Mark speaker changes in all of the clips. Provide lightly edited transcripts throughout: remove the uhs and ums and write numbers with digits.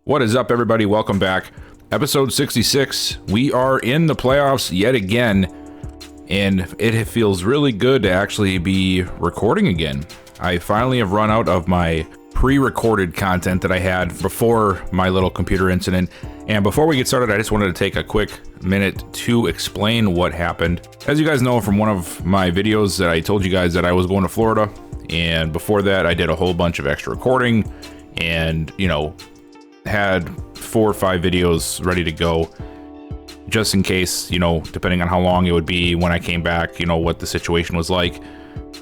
Speaker 1: What is up, everybody? Welcome back. Episode 66. We are in the playoffs yet again, and it feels really good to actually be recording again. I finally have run out of my pre-recorded content that I had before my little computer incident. And before we get started, I just wanted to take a quick minute to explain what happened. As you guys know from one of my videos that I told you guys that I was going to Florida, and before that I did a whole bunch of extra recording and, had 4 or 5 videos ready to go just in case, depending on how long it would be when I came back, what the situation was like.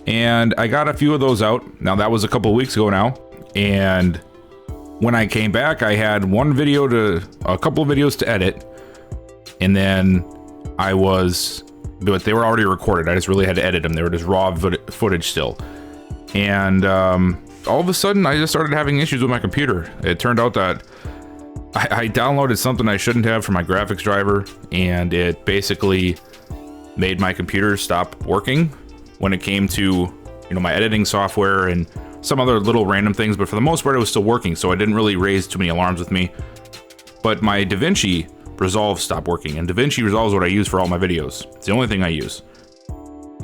Speaker 1: And I got a few of those out. Now that was a couple of weeks ago now. And when I came back, I had a couple of videos to edit. And then but they were already recorded. I just really had to edit them. They were just raw footage still. And all of a sudden, I just started having issues with my computer. It turned out that I downloaded something I shouldn't have from my graphics driver, and it basically made my computer stop working when it came to, my editing software and some other little random things. But for the most part, it was still working, so it didn't really raise too many alarms with me. But my DaVinci Resolve stopped working, and DaVinci Resolve is what I use for all my videos. It's the only thing I use.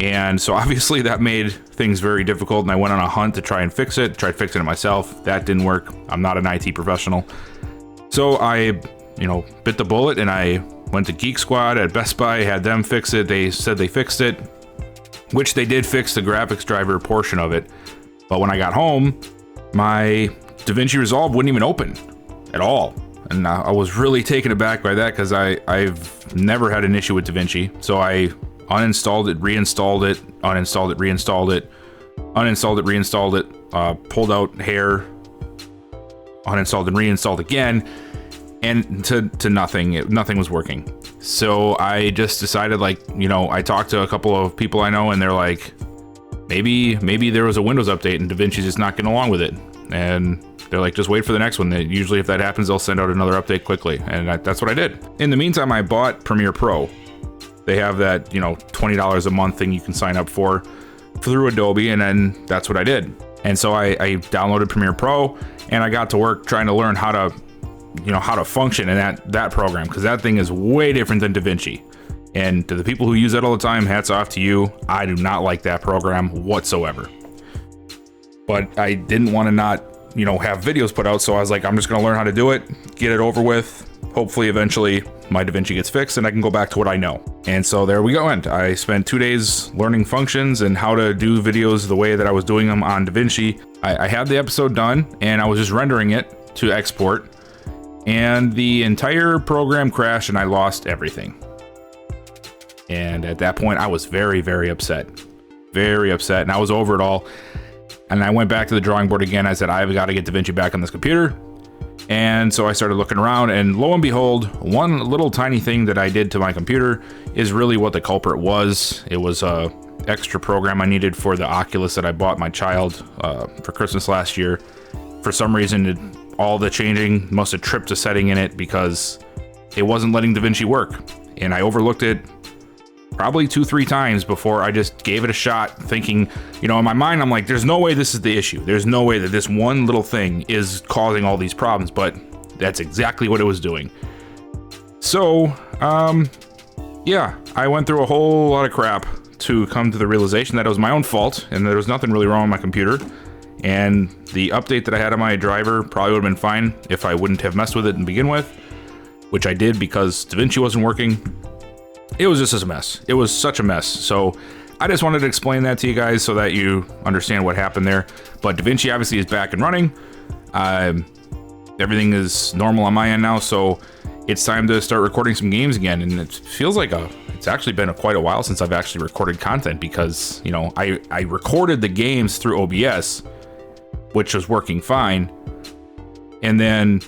Speaker 1: And so obviously that made things very difficult, and I went on a hunt to try and fix it. Tried fixing it myself. That didn't work. I'm not an IT professional. So I, bit the bullet, and I went to Geek Squad at Best Buy, had them fix it. They said they fixed it, which they did fix the graphics driver portion of it. But when I got home, my DaVinci Resolve wouldn't even open at all. And I was really taken aback by that because I've never had an issue with DaVinci. So I uninstalled it, reinstalled it, uninstalled it, reinstalled it, uninstalled it, reinstalled it, pulled out hair, uninstalled and reinstalled again, and to nothing. Nothing was working. So I just decided, I talked to a couple of people I know, and they're like, maybe there was a Windows update and DaVinci's just not getting along with it. And they're like, just wait for the next one. Usually if that happens, they'll send out another update quickly. And that's what I did. In the meantime, I bought Premiere Pro. They have that, $20 a month thing you can sign up for through Adobe, and then that's what I did. And so I downloaded Premiere Pro, and I got to work trying to learn how to function in that program, because that thing is way different than DaVinci. And to the people who use that all the time, hats off to you. I do not like that program whatsoever. But I didn't want to not, have videos put out, so I was like, I'm just going to learn how to do it, get it over with. Hopefully, eventually, my DaVinci gets fixed and I can go back to what I know. And so there we go. And I spent 2 days learning functions and how to do videos the way that I was doing them on DaVinci. I had the episode done, and I was just rendering it to export, and the entire program crashed and I lost everything. And at that point, I was very, very upset. Very upset. And I was over it all. And I went back to the drawing board again. I said, I've got to get DaVinci back on this computer. And so I started looking around, and lo and behold, one little tiny thing that I did to my computer is really what the culprit was. It was a extra program I needed for the Oculus that I bought my child for Christmas last year. For some reason, all the changing must have tripped a setting in it because it wasn't letting DaVinci work. And I overlooked it probably 2-3 times before I just gave it a shot, thinking, in my mind, I'm like, there's no way this is the issue. There's no way that this one little thing is causing all these problems, but that's exactly what it was doing. So, yeah, I went through a whole lot of crap to come to the realization that it was my own fault and there was nothing really wrong with my computer. And the update that I had on my driver probably would have been fine if I wouldn't have messed with it to begin with, which I did because DaVinci wasn't working. It was just a mess. It was such a mess. So I just wanted to explain that to you guys so that you understand what happened there. But DaVinci obviously is back and running. Everything is normal on my end now, so it's time to start recording some games again. And it feels like it's actually been quite a while since I've actually recorded content because, I recorded the games through OBS, which was working fine. And then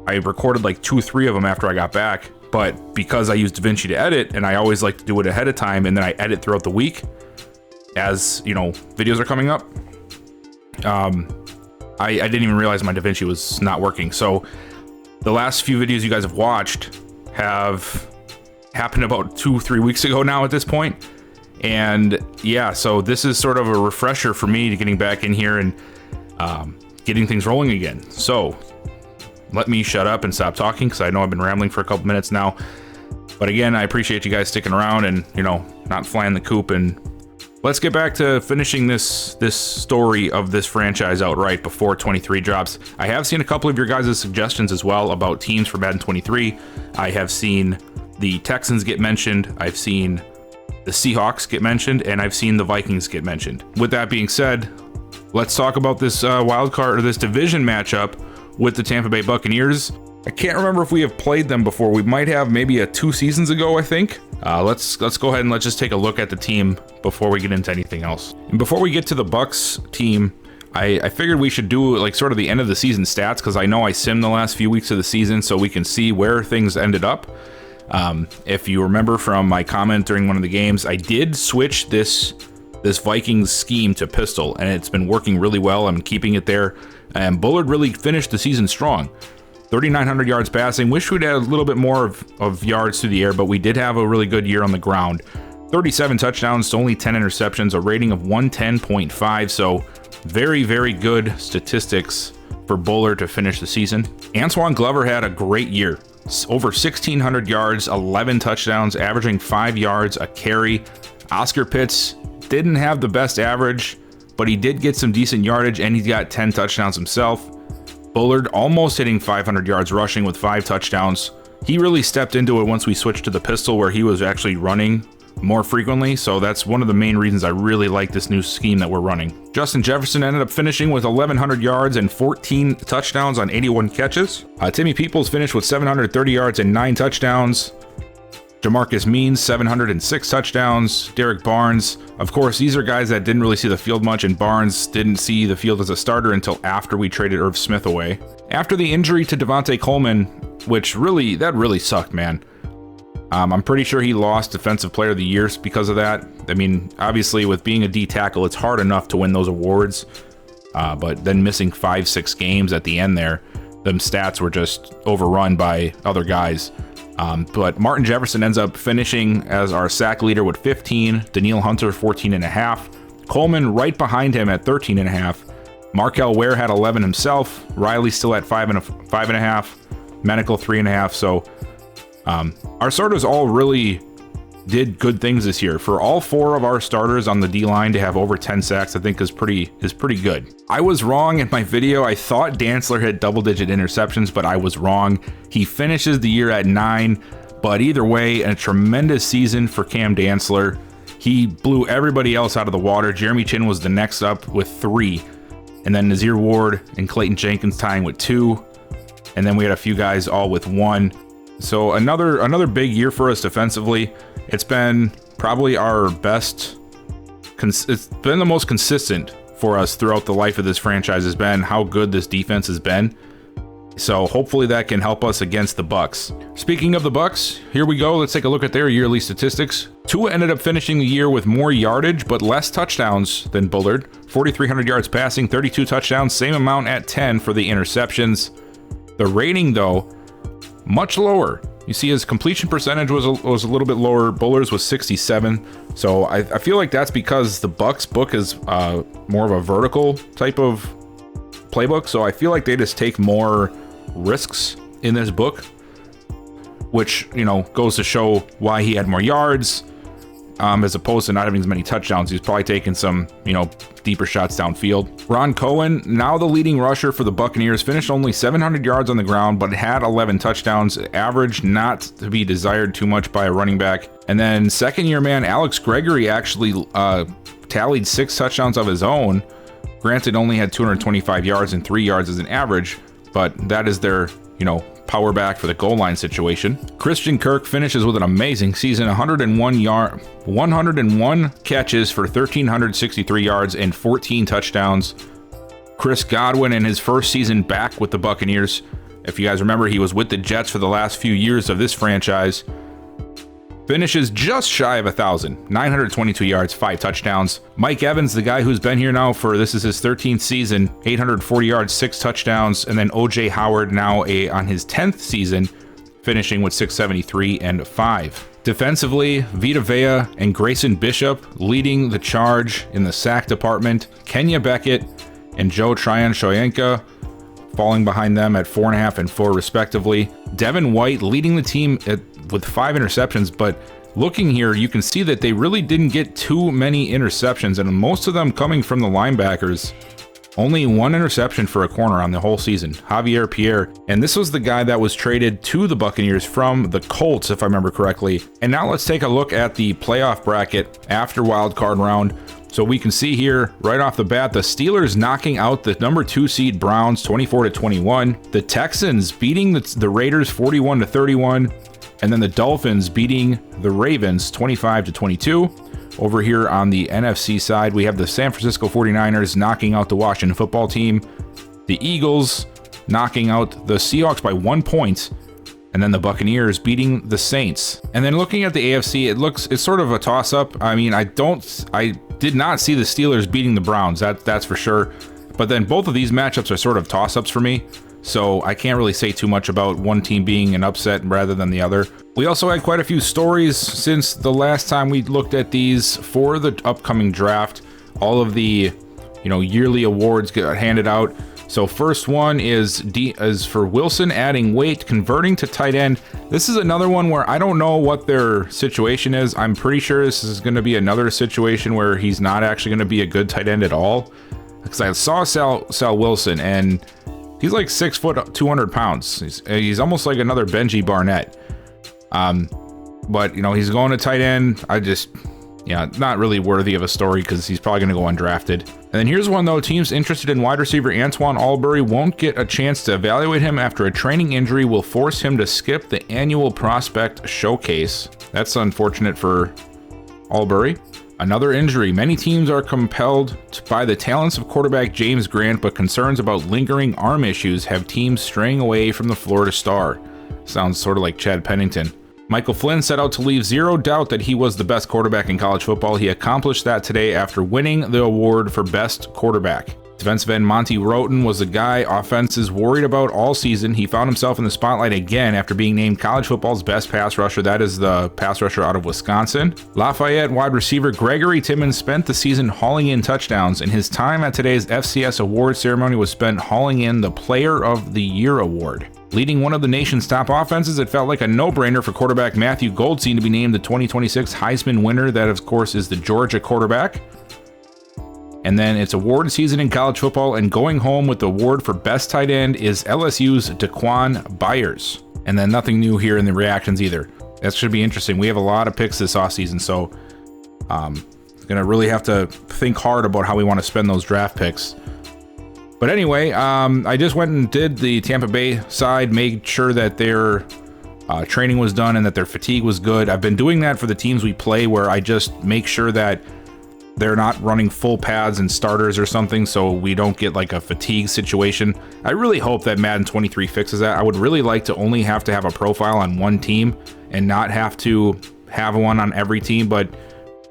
Speaker 1: I recorded like 2-3 of them after I got back. But because I use DaVinci to edit, and I always like to do it ahead of time, and then I edit throughout the week as, videos are coming up, I didn't even realize my DaVinci was not working. So the last few videos you guys have watched have happened about 2-3 weeks ago now at this point. And yeah, so this is sort of a refresher for me to getting back in here and getting things rolling again. So let me shut up and stop talking, because I know I've been rambling for a couple minutes now. But again, I appreciate you guys sticking around and, you know, not flying the coop. And let's get back to finishing this story of this franchise outright before 23 drops. I have seen a couple of your guys' suggestions as well about teams for Madden 23. I have seen the Texans get mentioned. I've seen the Seahawks get mentioned, and I've seen the Vikings get mentioned. With that being said, let's talk about this wild card, or this division matchup with the Tampa Bay Buccaneers. I can't remember if we have played them before. We might have, maybe 2 seasons ago, I think. Let's go ahead and let's just take a look at the team before we get into anything else. And before we get to the Bucks team, I figured we should do like sort of the end of the season stats, because I know I simmed the last few weeks of the season so we can see where things ended up. If you remember from my comment during one of the games, I did switch this Vikings scheme to pistol, and it's been working really well. I'm keeping it there, and Bullard really finished the season strong. 3,900 yards passing. Wish we'd had a little bit more of yards through the air, but we did have a really good year on the ground. 37 touchdowns to only 10 interceptions, a rating of 110.5, so very, very good statistics for Bullard to finish the season. Antoine Glover had a great year. Over 1,600 yards, 11 touchdowns, averaging 5 yards a carry. Oscar Pitts didn't have the best average, but he did get some decent yardage, and he got 10 touchdowns himself. Bullard almost hitting 500 yards rushing with 5 touchdowns. He really stepped into it once we switched to the pistol, where he was actually running more frequently, so that's one of the main reasons I really like this new scheme that we're running. Justin Jefferson ended up finishing with 1,100 yards and 14 touchdowns on 81 catches. Timmy Peoples finished with 730 yards and 9 touchdowns. Jamarcus Means, 706 touchdowns. Derek Barnes, of course, these are guys that didn't really see the field much, and Barnes didn't see the field as a starter until after we traded Irv Smith away. After the injury to Devontae Coleman, which really sucked, man. I'm pretty sure he lost Defensive Player of the Year because of that. I mean, obviously, with being a D tackle, it's hard enough to win those awards, but then missing 5-6 games at the end there, them stats were just overrun by other guys. But Martin Jefferson ends up finishing as our sack leader with 15, Danielle Hunter 14.5, Coleman right behind him at 13.5, Markel Ware had 11 himself, Riley still at 5.5, Medical 3.5. So our starters all really did good things this year. For all 4 of our starters on the D-line to have over 10 sacks, I think is pretty good. I was wrong in my video. I thought Dantzler hit double-digit interceptions, but I was wrong. He finishes the year at 9, but either way, a tremendous season for Cam Dantzler. He blew everybody else out of the water. Jeremy Chin was the next up with 3, and then Nazir Ward and Clayton Jenkins tying with 2, and then we had a few guys all with 1. So another big year for us defensively. It's been probably our best. It's been the most consistent for us throughout the life of this franchise, has been how good this defense has been. So hopefully that can help us against the Bucks. Speaking of the Bucks, here we go. Let's take a look at their yearly statistics. Tua ended up finishing the year with more yardage but less touchdowns than Bullard. 4,300 yards passing, 32 touchdowns, same amount at 10 for the interceptions. The rating, though, much lower. You see his completion percentage was a little bit lower. Bullard's was 67. So I feel like that's because the Bucks book is more of a vertical type of playbook. So I feel like they just take more risks in this book, which, you know, goes to show why he had more yards as opposed to not having as many touchdowns. He's probably taking some, you know, deeper shots downfield. Ron Cohen, now the leading rusher for the Buccaneers, finished only 700 yards on the ground, but had 11 touchdowns, average not to be desired too much by a running back. And then second year man Alex Gregory actually tallied 6 touchdowns of his own. Granted, only had 225 yards and 3 yards as an average, but that is their, you know, power back for the goal line situation. Christian Kirk finishes with an amazing season, 101 catches for 1,363 yards and 14 touchdowns. Chris Godwin in his first season back with the Buccaneers. If you guys remember, he was with the Jets for the last few years of this franchise. Finishes just shy of 1,000, 922 yards, 5 touchdowns. Mike Evans, the guy who's been here now for, this is his 13th season, 840 yards, 6 touchdowns. And then OJ Howard now on his 10th season, finishing with 673 and 5. Defensively, Vita Vea and Grayson Bishop leading the charge in the sack department. Kenya Beckett and Joe Tryon-Shoyinka falling behind them at 4.5 and 4 respectively. Devin White leading the team with 5 interceptions, but looking here, you can see that they really didn't get too many interceptions, and most of them coming from the linebackers. Only 1 interception for a corner on the whole season, Javier Pierre, and this was the guy that was traded to the Buccaneers from the Colts, if I remember correctly. And now let's take a look at the playoff bracket after wild card round. So we can see here right off the bat, the Steelers knocking out the number 2 seed Browns 24-21. The Texans beating the Raiders 41-31. And then the Dolphins beating the Ravens 25-22. Over here on the NFC side, we have the San Francisco 49ers knocking out the Washington football team. The Eagles knocking out the Seahawks by 1 point. And then the Buccaneers beating the Saints. And then looking at the AFC, it's sort of a toss-up. I mean, I did not see the Steelers beating the Browns, that's for sure. But then both of these matchups are sort of toss-ups for me, so I can't really say too much about one team being an upset rather than the other. We also had quite a few stories since the last time we looked at these for the upcoming draft. All of the, yearly awards get handed out. So first one is for Wilson adding weight, converting to tight end. This is another one where I don't know what their situation is. I'm pretty sure this is going to be another situation where he's not actually going to be a good tight end at all. Because I saw Sal Wilson, and he's like 6 foot, 200 pounds. He's almost like another Benji Barnett. But he's going to tight end. Not really worthy of a story because he's probably going to go undrafted. And then here's one, though. Teams interested in wide receiver Antoine Albury won't get a chance to evaluate him after a training injury will force him to skip the annual prospect showcase. That's unfortunate for Albury. Another injury. Many teams are compelled by the talents of quarterback James Grant, but concerns about lingering arm issues have teams straying away from the Florida star. Sounds sort of like Chad Pennington. Michael Flynn set out to leave zero doubt that he was the best quarterback in college football. He accomplished that today after winning the award for best quarterback. Defensive end Monty Roten was the guy offenses worried about all season. He found himself in the spotlight again after being named college football's best pass rusher. That is the pass rusher out of Wisconsin. Lafayette wide receiver Gregory Timmons spent the season hauling in touchdowns, and his time at today's FCS award ceremony was spent hauling in the Player of the Year award. Leading one of the nation's top offenses, it felt like a no-brainer for quarterback Matthew Goldstein to be named the 2026 Heisman winner. That, of course, is the Georgia quarterback. And then it's award season in college football, and going home with the award for best tight end is LSU's Daquan Byers. And then nothing new here in the reactions either. That should be interesting. We have a lot of picks this offseason, so gonna really have to think hard about how we want to spend those draft picks. But anyway, I just went and did the Tampa Bay side, made sure that their training was done and that their fatigue was good. I've been doing that for the teams we play, where I just make sure that they're not running full pads and starters or something, so we don't get like a fatigue situation. I really hope that Madden 23 fixes that. I would really like to only have to have a profile on one team and not have to have one on every team, but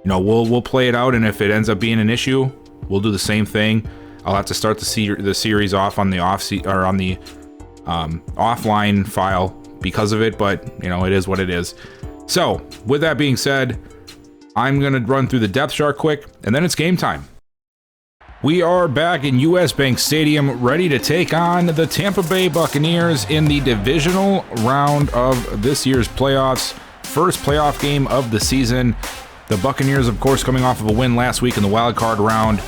Speaker 1: we'll play it out, and if it ends up being an issue, we'll do the same thing. I'll have to start the series off on the offline file because of it, but it is what it is. So with that being said, I'm going to run through the depth chart quick, and then it's game time. We are back in US Bank Stadium, ready to take on the Tampa Bay Buccaneers in the divisional round of this year's playoffs. First playoff game of the season. The Buccaneers, of course, coming off of a win last week in the wild card round.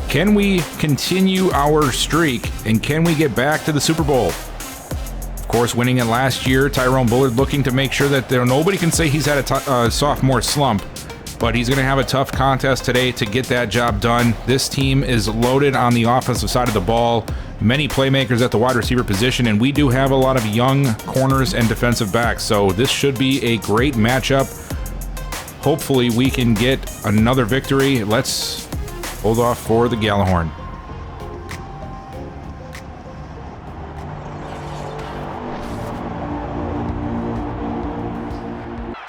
Speaker 1: Can we continue our streak, and can we get back to the Super Bowl? Of course, winning it last year, Tyrone Bullard looking to make sure that nobody can say he's had a sophomore slump, but he's going to have a tough contest today to get that job done. This team is loaded on the offensive side of the ball, many playmakers at the wide receiver position, and we do have a lot of young corners and defensive backs, so this should be a great matchup. Hopefully we can get another victory. Let's hold off for the Gallahorn.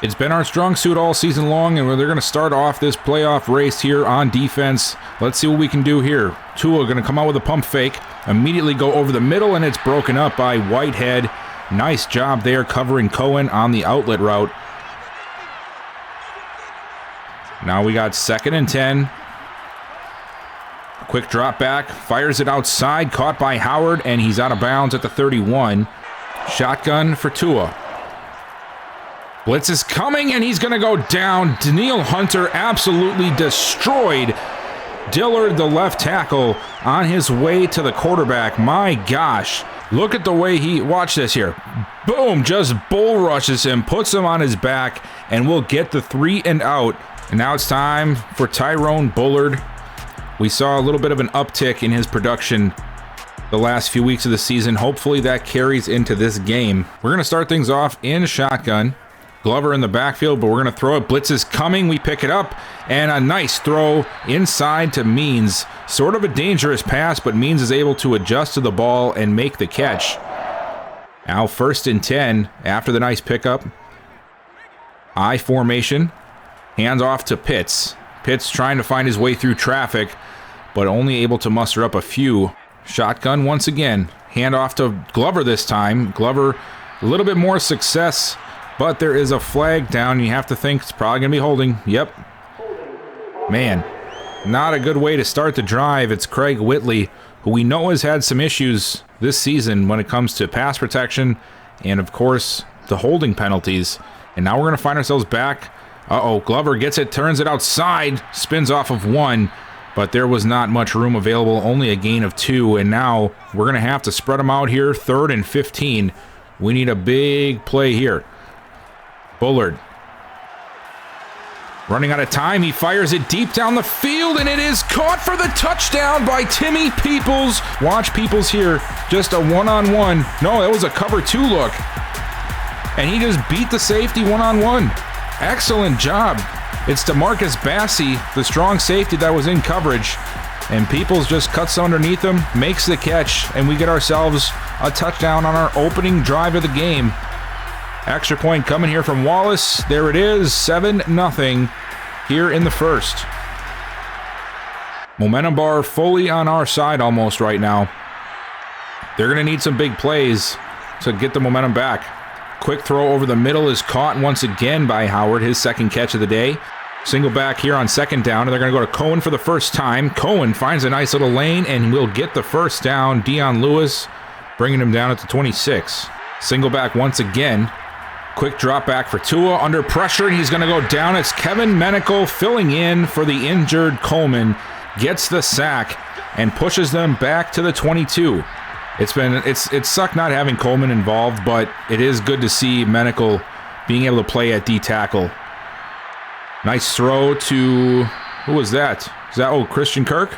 Speaker 1: It's been our strong suit all season long, and they're going to start off this playoff race here on defense. Let's see what we can do here. Tua going to come out with a pump fake, immediately go over the middle, and it's broken up by Whitehead. Nice job there covering Cohen on the outlet route. Now we got 2nd and 10. Quick drop back, fires it outside, caught by Howard, and he's out of bounds at the 31. Shotgun for Tua. Blitz is coming, and he's going to go down. Danielle Hunter absolutely destroyed Dillard, the left tackle, on his way to the quarterback. My gosh. Look at the way watch this here. Boom, just bull rushes him, puts him on his back, and we'll get the 3 and out. And now it's time for Tyrone Bullard. We saw a little bit of an uptick in his production the last few weeks of the season. Hopefully that carries into this game. We're going to start things off in shotgun. Glover in the backfield, but we're going to throw it. Blitz is coming. We pick it up, and a nice throw inside to Means. Sort of a dangerous pass, but Means is able to adjust to the ball and make the catch. Now 1st and 10 after the nice pickup. I formation. Hands off to Pitts. Pitts trying to find his way through traffic, but only able to muster up a few. Shotgun once again. Hand off to Glover this time. Glover, a little bit more success, but there is a flag down. You have to think it's probably going to be holding. Yep. Man, not a good way to start the drive. It's Craig Whitley, who we know has had some issues this season when it comes to pass protection and, of course, the holding penalties. And now we're going to find ourselves back. Uh-oh, Glover gets it, turns it outside, spins off of 1, but there was not much room available, only a gain of 2, and now we're going to have to spread them out here, 3rd and 15. We need a big play here. Bullard. Running out of time, he fires it deep down the field, and it is caught for the touchdown by Timmy Peoples. Watch Peoples here, just a one-on-one. No, that was a cover 2 look. And he just beat the safety one-on-one. Excellent job. It's DeMarcus Bassey, the strong safety that was in coverage, and Peoples just cuts underneath him, makes the catch, and we get ourselves a touchdown on our opening drive of the game. Extra point coming here from Wallace. There it is, 7-0 here in the first. Momentum bar fully on our side almost right now. They're going to need some big plays to get the momentum back. Quick throw over the middle is caught once again by Howard, his 2nd catch of the day. Single back here on 2nd down, and they're going to go to Cohen for the first time. Cohen finds a nice little lane and will get the first down. Dion Lewis bringing him down at the 26. Single back once again. Quick drop back for Tua under pressure, and he's going to go down. It's Kevin Menical filling in for the injured Coleman. Gets the sack and pushes them back to the 22. It's sucked not having Coleman involved, but it is good to see Menical being able to play at D tackle. Nice throw to, who was that? Is that, Christian Kirk?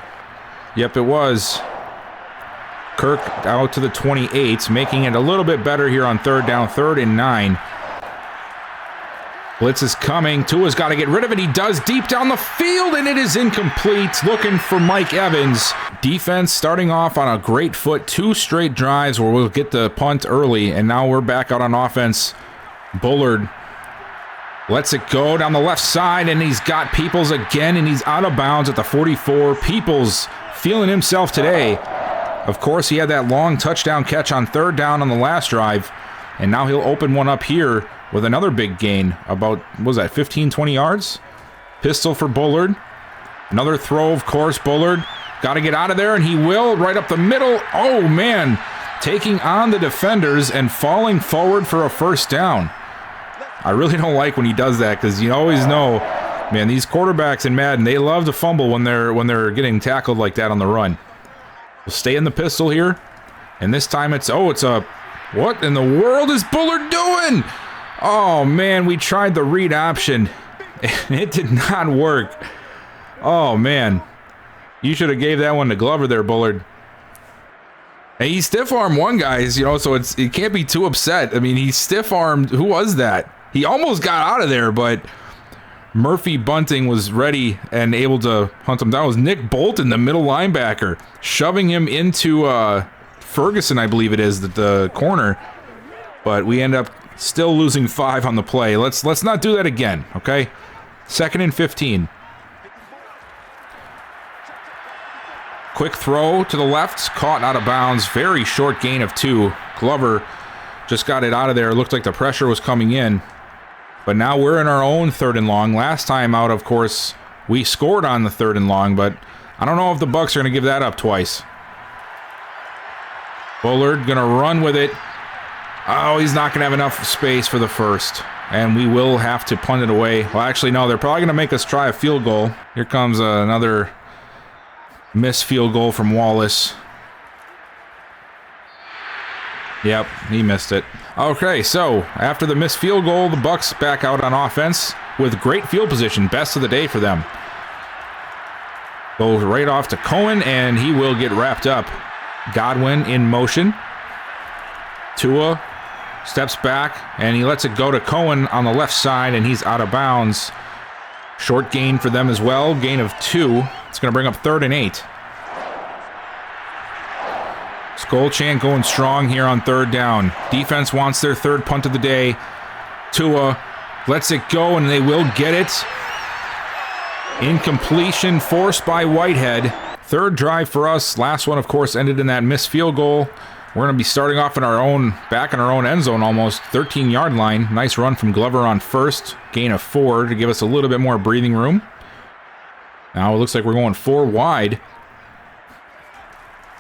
Speaker 1: Yep, it was. Kirk out to the 28, making it a little bit better here on 3rd down, 3rd and 9. Blitz is coming. Tua's got to get rid of it. He does, deep down the field, and it is incomplete. Looking for Mike Evans. Defense starting off on a great foot. 2 straight drives where we'll get the punt early, and now we're back out on offense. Bullard lets it go down the left side, and he's got Peoples again, and he's out of bounds at the 44. Peoples feeling himself today. Of course, he had that long touchdown catch on 3rd down on the last drive, and now he'll open one up here with another big gain, about, what was that, 15, 20 yards? Pistol for Bullard. Another throw, of course, Bullard. Got to get out of there, and he will, right up the middle. Oh, man, taking on the defenders and falling forward for a first down. I really don't like when he does that, because you always know, man, these quarterbacks in Madden, they love to fumble when they're getting tackled like that on the run. We'll stay in the pistol here, and this time it's a, what in the world is Bullard doing? Oh, man, we tried the read option, and it did not work. Oh, man. You should have gave that one to Glover there, Bullard. And he stiff-armed one guy, so it can't be too upset. I mean, he stiff-armed, who was that? He almost got out of there, but Murphy Bunting was ready and able to hunt him down. It was Nick Bolton, the middle linebacker, shoving him into Ferguson, I believe it is, the corner. But we end up still losing 5 on the play. Let's not do that again, okay? 2nd and 15. Quick throw to the left, caught out of bounds. Very short gain of 2. Glover just got it out of there. It looked like the pressure was coming in. But now we're in our own 3rd and long. Last time out, of course, We scored on the 3rd and long, but I don't know if the Bucs are going to give that up twice. Bullard going to run with it. Oh, he's not going to have enough space for the first. And we will have to punt it away. Well, actually, no, they're probably going to make us try a field goal. Here comes another missed field goal from Wallace. Yep, he missed it. Okay, so after the missed field goal, the Bucs back out on offense with great field position. Best of the day for them. Goes right off to Cohen, and he will get wrapped up. Godwin in motion. Tua steps back, and he lets it go to Cohen on the left side, and he's out of bounds. Short gain for them as well. Gain of 2. It's going to bring up 3rd and 8. Skolchan going strong here on 3rd down. Defense wants their 3rd punt of the day. Tua lets it go, and they will get it. Incompletion forced by Whitehead. 3rd drive for us. Last one, of course, ended in that missed field goal. We're going to be starting off in our own, back in our own end zone almost. 13-yard line. Nice run from Glover on 1st. Gain of 4 to give us a little bit more breathing room. Now it looks like we're going 4 wide.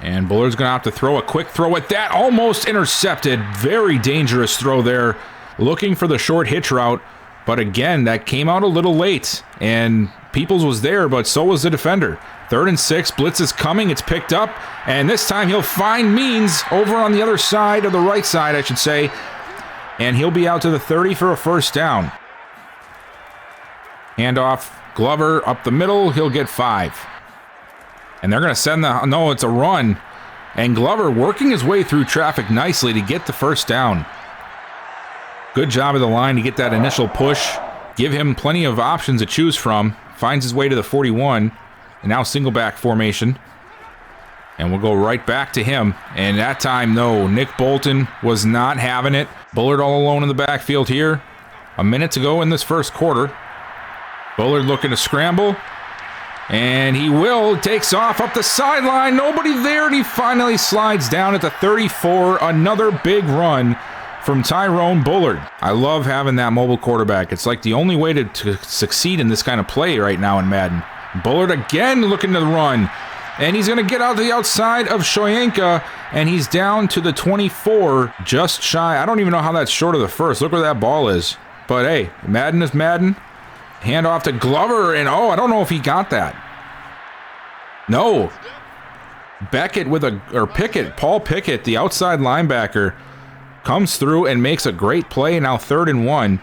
Speaker 1: And Bullard's going to have to throw a quick throw at that. Almost intercepted. Very dangerous throw there. Looking for the short hitch route. But again, that came out a little late. And Peoples was there, but so was the defender. 3rd and 6. Blitz is coming. It's picked up. And this time he'll find Means over on the other side, or the right side, I should say. And he'll be out to the 30 for a 1st down. Handoff. Glover up the middle. He'll get 5. And they're going to send the... No, it's a run. And Glover working his way through traffic nicely to get the 1st down. Good job of the line to get that initial push. Give him plenty of options to choose from. Finds his way to the 41. And now single back formation. And we'll go right back to him. And that time, no, Nick Bolton was not having it. Bullard all alone in the backfield here. A minute to go in this 1st quarter. Bullard looking to scramble. And he will. Takes off up the sideline. Nobody there. And he finally slides down at the 34. Another big run from Tyrone Bullard. I love having that mobile quarterback. It's like the only way to succeed in this kind of play right now in Madden. Bullard again looking to run. And he's going to get out to the outside of Shoyanka. And he's down to the 24. Just shy. I don't even know how that's short of the 1st. Look where that ball is. But hey, Madden is Madden. Hand off to Glover, and oh, I don't know if he got that. No. Beckett Pickett, Paul Pickett, the outside linebacker, comes through and makes a great play. Now 3rd and 1.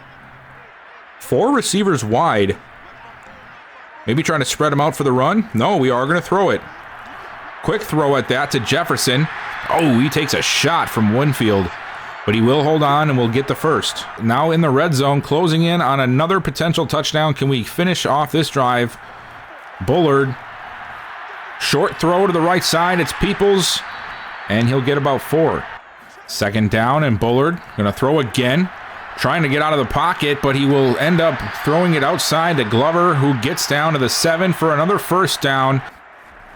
Speaker 1: 4 receivers wide. Maybe trying to spread them out for the run. No, we are going to throw it. Quick throw at that to Jefferson. Oh, he takes a shot from Winfield. But he will hold on and will get the 1st. Now in the red zone, closing in on another potential touchdown. Can we finish off this drive? Bullard. Short throw to the right side. It's Peoples. And he'll get about 4. 2nd down, and Bullard going to throw again. Trying to get out of the pocket, but he will end up throwing it outside to Glover, who gets down to the 7 for another 1st down.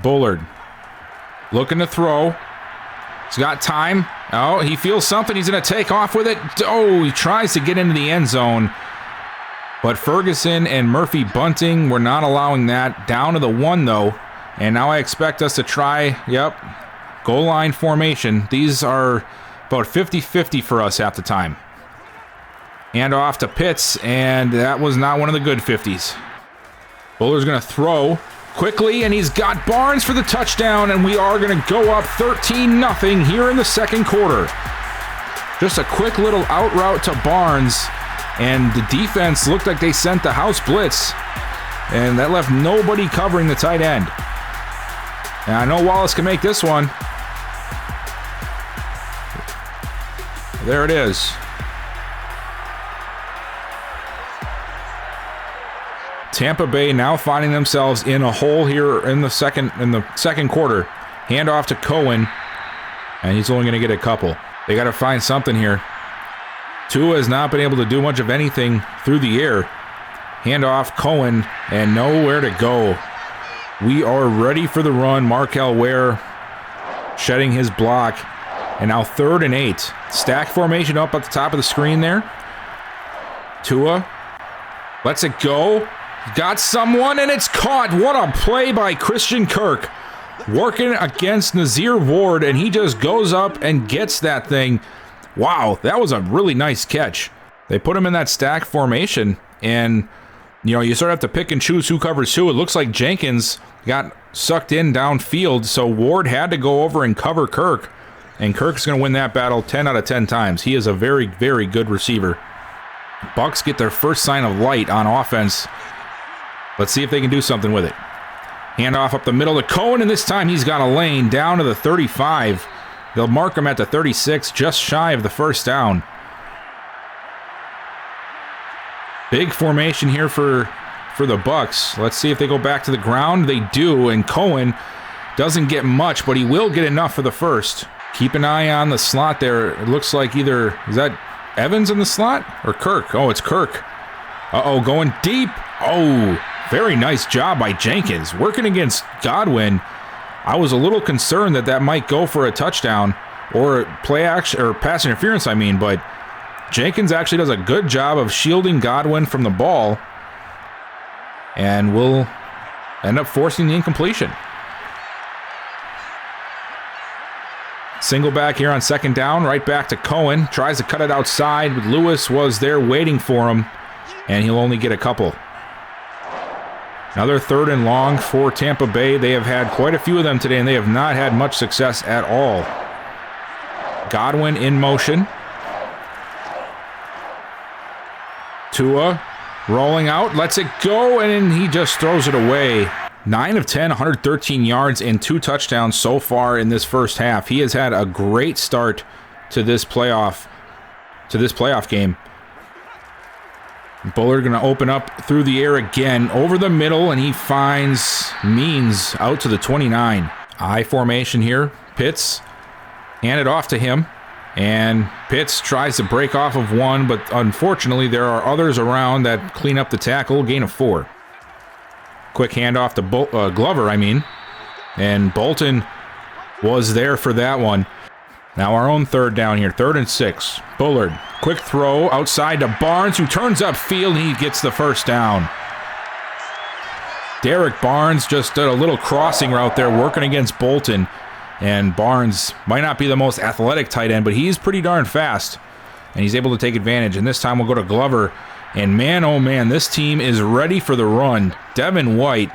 Speaker 1: Bullard looking to throw. He's got time. Oh, he feels something. He's going to take off with it. Oh, he tries to get into the end zone. But Ferguson and Murphy Bunting were not allowing that. Down to the 1, though. And now I expect us to try, yep, goal line formation. These are about 50-50 for us half the time. Hand off to Pitts, and that was not one of the good 50s. Bullard's going to throw quickly, and he's got Barnes for the touchdown, and we are going to go up 13-0 here in the 2nd quarter. Just a quick little out route to Barnes, and the defense looked like they sent the house blitz, and that left nobody covering the tight end. And I know Wallace can make this one. There it is. Tampa Bay now finding themselves in a hole here in the second quarter. Hand off to Cohen, and he's only going to get a couple. They got to find something here. Tua has not been able to do much of anything through the air. Hand off Cohen, and nowhere to go. We are ready for the run. Markel Ware shedding his block, and now 3rd and 8. Stack formation up at the top of the screen there. Tua lets it go. Got someone, and it's caught. What a play by Christian Kirk. Working against Nazir Ward, and he just goes up and gets that thing. Wow, that was a really nice catch. They put him in that stack formation, and you know, you sort of have to pick and choose who covers who. It looks like Jenkins got sucked in downfield, so Ward had to go over and cover Kirk, and Kirk's going to win that battle 10 out of 10 times. He is a very, very good receiver. Bucks get their first sign of light on offense. Let's see if they can do something with it. Handoff up the middle to Cohen, and this time he's got a lane down to the 35. They'll mark him at the 36, just shy of the first down. Big formation here for the Bucks. Let's see if they go back to the ground. They do, and Cohen doesn't get much, but he will get enough for the first. Keep an eye on the slot there. It looks like either, is that Evans in the slot or Kirk? Oh, it's Kirk. Uh-oh, going deep. Oh, very nice job by Jenkins. Working against Godwin. I was a little concerned that might go for a touchdown or play action or pass interference, I mean, but Jenkins actually does a good job of shielding Godwin from the ball and will end up forcing the incompletion. Single back here on second down, right back to Cohen. Tries to cut it outside, but Lewis was there waiting for him, and he'll only get a couple. Another third and long for Tampa Bay. They have had quite a few of them today, and they have not had much success at all. Godwin in motion. Tua rolling out, lets it go, and he just throws it away. 9 of 10, 113 yards, and 2 touchdowns so far in this first half. He has had a great start to this playoff game. Bullard going to open up through the air again, over the middle, and he finds Means out to the 29. I formation here. Pitts, hand it off to him, and Pitts tries to break off of one, but unfortunately there are others around that clean up the tackle. Gain of 4. Quick handoff to Glover, and Bolton was there for that one. Now our own third down here, 3rd and 6. Bullard, quick throw outside to Barnes, who turns upfield, and he gets the first down. Derek Barnes just did a little crossing route there, working against Bolton. And Barnes might not be the most athletic tight end, but he's pretty darn fast, and he's able to take advantage. And this time we'll go to Glover. And man, oh man, this team is ready for the run. Devin White,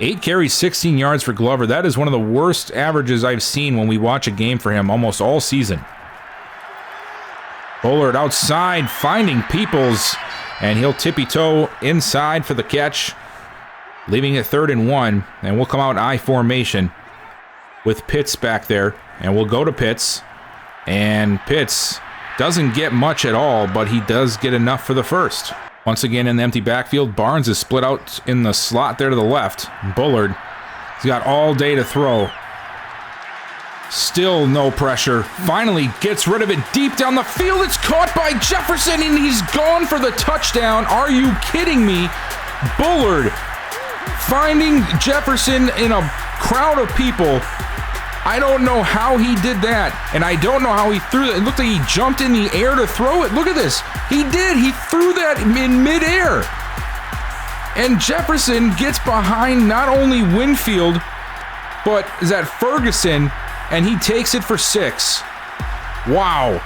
Speaker 1: 8 carries, 16 yards for Glover. That is one of the worst averages I've seen when we watch a game for him almost all season. Bullard outside, finding Peoples, and he'll tippy-toe inside for the catch, leaving it 3rd and 1. And we'll come out I formation with Pitts back there, and we'll go to Pitts. And Pitts doesn't get much at all, but he does get enough for the first. Once again in the empty backfield, Barnes is split out in the slot there to the left. Bullard, he's got all day to throw. Still no pressure. Finally gets rid of it deep down the field. It's caught by Jefferson, and he's gone for the touchdown. Are you kidding me? Bullard finding Jefferson in a crowd of people. I don't know how he did that, and I don't know how he threw it. It looked like he jumped in the air to throw it. Look at this. He did. He threw that in midair. And Jefferson gets behind not only Winfield, but is that Ferguson, and he takes it for 6. Wow.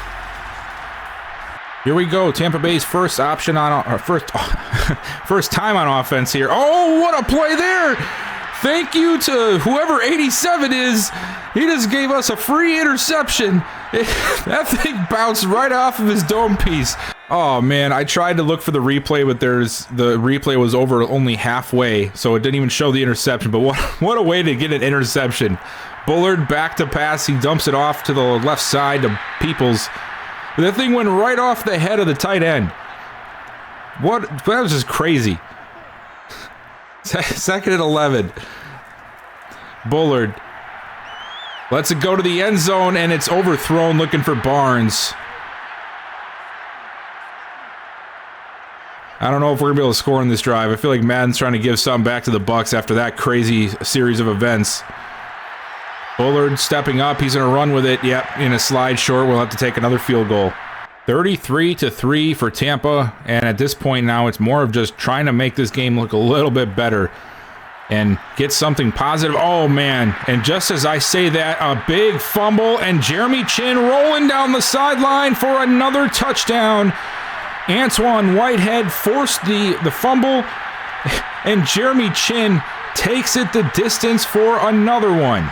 Speaker 1: Here we go. Tampa Bay's first option on first time on offense here. Oh, what a play there. Thank you to whoever 87 is. He just gave us a free interception. That thing bounced right off of his dome piece. Oh man, I tried to look for the replay, but the replay was over only halfway, so it didn't even show the interception. But what a way to get an interception. Bullard back to pass. He dumps it off to the left side to Peoples. That thing went right off the head of the tight end. That was just crazy. 2nd and 11. Bullard lets it go to the end zone, and it's overthrown, looking for Barnes. I don't know if we're going to be able to score in this drive. I feel like Madden's trying to give something back to the Bucks after that crazy series of events. Bullard stepping up. He's going to run with it. Yep, in a slide short. We'll have to take another field goal. 33-3 for Tampa, and at this point now it's more of just trying to make this game look a little bit better and get something positive. Oh man, and just as I say that, a big fumble, and Jeremy Chin rolling down the sideline for another touchdown. Antoine Whitehead forced the fumble, and Jeremy Chin takes it the distance for another one.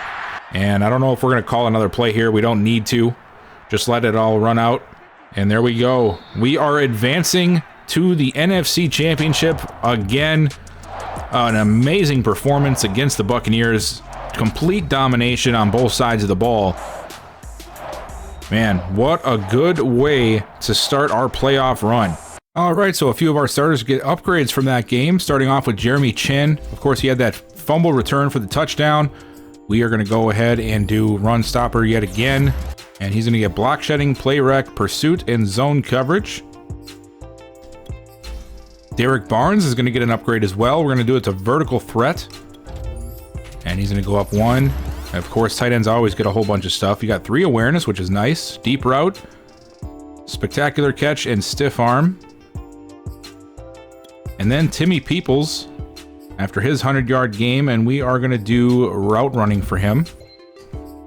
Speaker 1: And I don't know if we're going to call another play here. We don't need to. Just let it all run out. And there we go. We are advancing to the NFC Championship again. An amazing performance against the Buccaneers. Complete domination on both sides of the ball. Man, what a good way to start our playoff run. All right, so a few of our starters get upgrades from that game, starting off with Jeremy Chin. Of course, he had that fumble return for the touchdown. We are going to go ahead and do run stopper yet again. And he's going to get block shedding, play rec, pursuit, and zone coverage. Derek Barnes is going to get an upgrade as well. We're going to do it to vertical threat. And he's going to go up 1. And of course, tight ends always get a whole bunch of stuff. You got 3 awareness, which is nice. Deep route, spectacular catch, and stiff arm. And then Timmy Peoples after his 100-yard game, and we are going to do route running for him.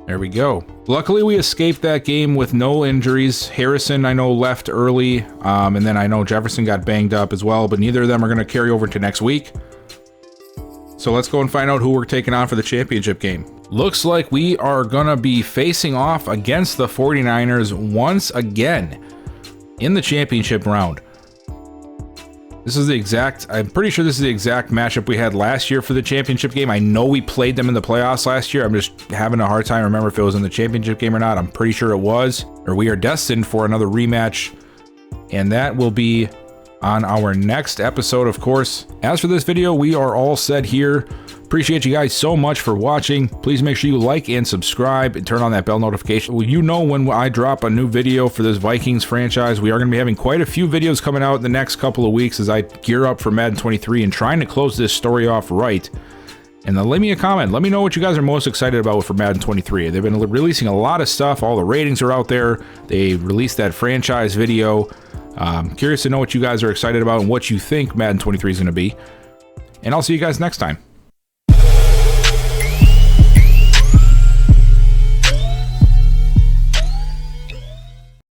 Speaker 1: There we go. Luckily, we escaped that game with no injuries. Harrison, I know, left early, and then I know Jefferson got banged up as well, but neither of them are going to carry over to next week. So let's go and find out who we're taking on for the championship game. Looks like we are going to be facing off against the 49ers once again in the championship round. This is the exact, I'm pretty sure this is the exact matchup we had last year for the championship game. I know we played them in the playoffs last year. I'm just having a hard time remember if it was in the championship game or not. I'm pretty sure it was, or we are destined for another rematch, and that will be on our next episode, of course. As for this video, we are all set here. Appreciate you guys so much for watching. Please make sure you like and subscribe and turn on that bell notification. Well, you know when I drop a new video for this Vikings franchise. We are going to be having quite a few videos coming out in the next couple of weeks as I gear up for Madden 23 and trying to close this story off right. And then leave me a comment. Let me know what you guys are most excited about for Madden 23. They've been releasing a lot of stuff. All the ratings are out there. They released that franchise video. Curious to know what you guys are excited about and what you think Madden 23 is going to be. And I'll see you guys next time.